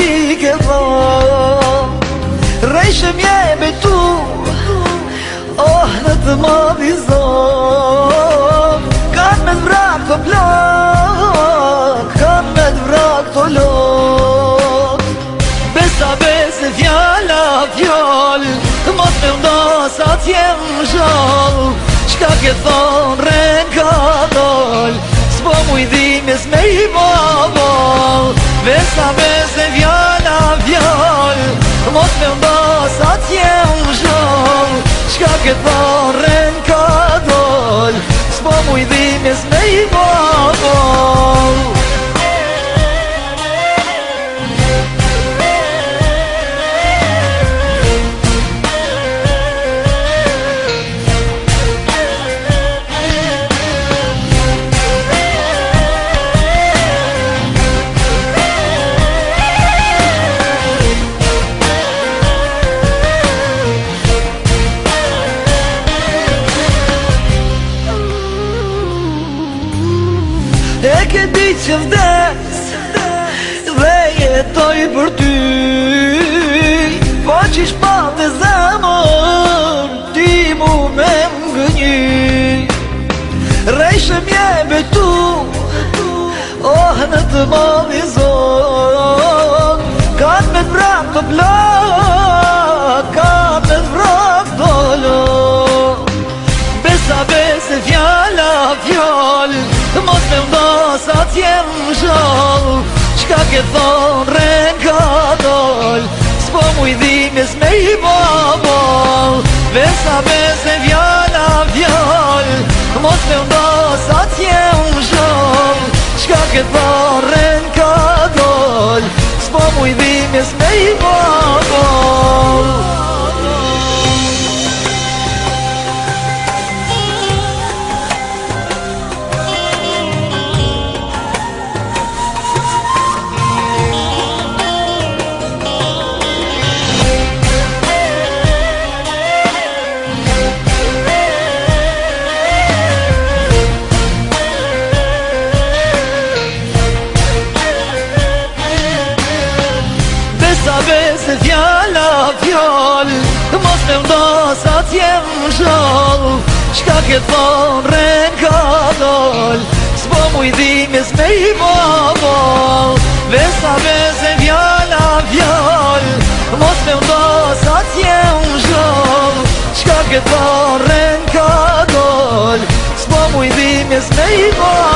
ti ke dhon. Rejshëm jeme tu, oh në të madhizon. Kanë me të vrak të plak, kanë me të vrak të lot. Besa bese fjalla fjall, mos me ndasa t'jem zhall. Qka ke thon ren ka dol, s'po mujdimes me i babal. Besa bese fjalla fjall, mos me ndasa t'jem zhall. Qka ke thon ren ka dol, s'po mujdimes me i babal. E ke di që vdes dhe jetoj për ty, po qish pa të zemër ti mu me m'gënjy. Rejshëm jeme tu, oh në të madhizon. Kanë me t'vrak të plak, kanë me t'vrak të lot. Besa bese fjalla fjall, mos me ndasa t'jem zhall. Qka ke thon ren ka dol, s'po mujdimes me i babal. Besa bese fjalla fjall, mos me ndasa t'jem zhall. Qka ke thon ren ka dol, s'po mujdimes me i babal. Besa bese fjalla fjall, mos me ndasa t'jem zhall. Qka ke thon ren ka dol, s'po mujdimes me i babal. Besa bese fjalla fjall, mos me ndasa t'jem zhall. Qka ke thon ren ka dol, s'po mujdimes me i babal.